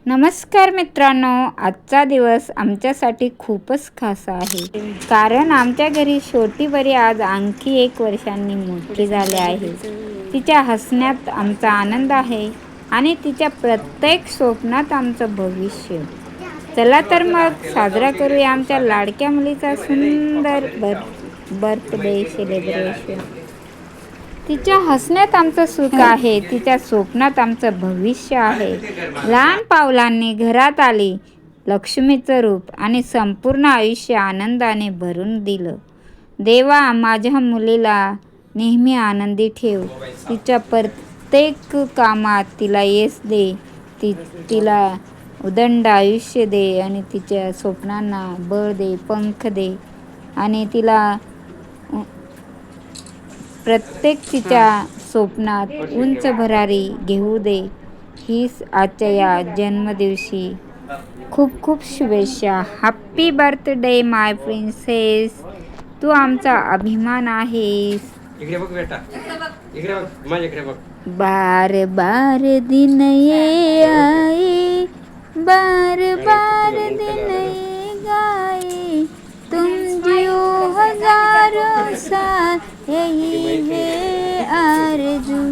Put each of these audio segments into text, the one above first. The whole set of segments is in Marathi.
नमस्कार मित्रांनो, आजचा दिवस आमच्यासाठी खूपच खास आहे, कारण आमच्या घरी छोटी परी आज आणखी 1 वर्षांनी मोठी झाली आहे. तिच्या हसण्यात आमचा आनंद आहे आणि तिच्या प्रत्येक स्वप्नात आमचं भविष्य. चला तर मग साजरा करूया आमच्या लाडक्या मुलीचा सुंदर बर्थडे सेलिब्रेशन. तिच्या हसण्यात आमचं सुख आहे, तिच्या स्वप्नात आमचं भविष्य आहे. लहान पावलांनी घरात आली लक्ष्मीचं रूप आणि संपूर्ण आयुष्य आनंदाने भरून दिलं. देवा, माझ्या मुलीला नेहमी आनंदी ठेव. तिच्या प्रत्येक कामात तिला यश दे. तिला उदंड आयुष्य दे आणि तिच्या स्वप्नांना बळ दे, पंख दे आणि तिला प्रत्येक तिच्या स्वप्नात उंच भरारी घेऊ दे. हीच आजच्या या जन्मदिवशी खूप खूप शुभेच्छा. हॅपी बर्थडे माय प्रिन्सेस. तू आमचा अभिमान आहेस. इकडे बघ बेटा, इकडे बघ, माझ्याकडे बघ. बार बार दिन ये आए, बार बार दिन ये गाए, तुम जियो हजारों साल, यही है आरज़ू.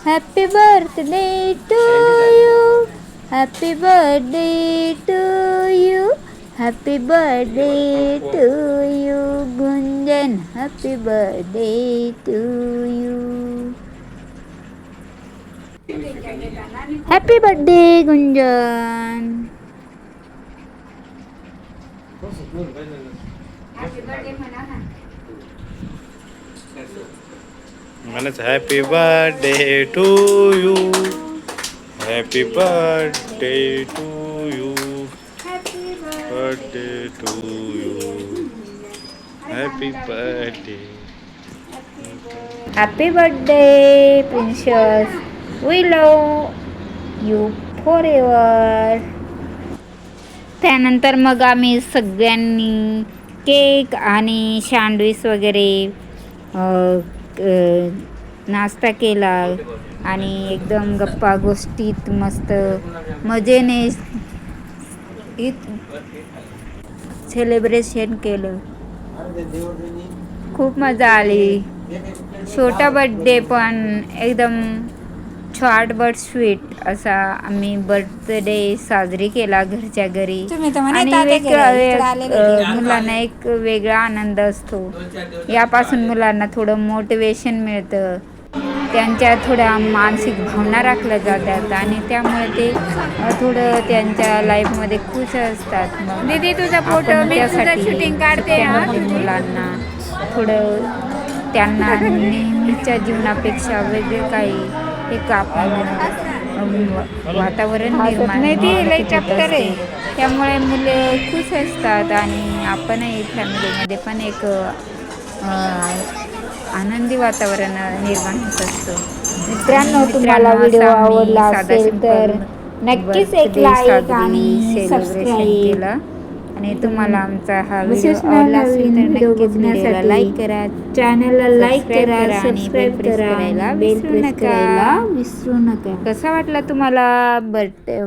Happy birthday to you, happy birthday to you, happy birthday to you Gunjan, happy birthday to you. Happy birthday Gunjan. म्हणाच happy birthday to you, happy birthday to you, birthday to you, happy birthday. Happy birthday princess. We love you forever. त्यानंतर मग आम्ही सगळ्यांनी केक आणि सँडविच वगैरे नाश्ता केला आणि एकदम गप्पा गोष्टीत मस्त मजेने सेलिब्रेशन केलं. खूप मजा आली. छोटा बर्थडे पण एकदम शॉर्ट बट स्वीट असा आम्ही बर्थडे साजरी केला घरच्या घरी. आणि मुलांना एक वेगळा आनंद असतो. यापासून मुलांना थोडं मोटिवेशन मिळतं, त्यांच्या थोड्या मानसिक भावना राखल्या जातात आणि त्यामुळे ते थोडं त्यांच्या लाईफमध्ये खुश असतात. मग दीदी तुझा फोटो शूटिंग काढते. मुलांना थोडं त्यांना नेहमीच्या जीवनापेक्षा वेगळे काही एक आपण वातावरण निर्माण असते. त्यामुळे मुले खुश असतात आणि आपणही फॅमिलीमध्ये पण एक आनंदी वातावरण निर्माण होत असतं. मित्रांनो, तुम्हाला व्हिडिओ आवडला असेल तर नक्कीच एक लाईक आणि सबस्क्राईब केलं. आणि तुम्हाला आमचा हा व्हिडिओ आवडला असेल तर नक्कीच व्हिडिओला लाईक करा, चॅनलला लाईक करा, सबस्क्राईब करा, बेल प्रेस करायला विसरू नका. कसा वाटला तुम्हाला बर्थडे?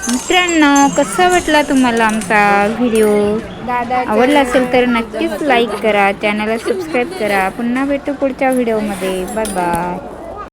मित्रांनो, कसा वाटला तुम्हाला आमचा व्हिडिओ? आवडला असेल तर नक्कीच लाईक करा, चॅनलला सबस्क्राईब करा. पुन्हा भेटू पुढच्या व्हिडिओमध्ये. Bye bye.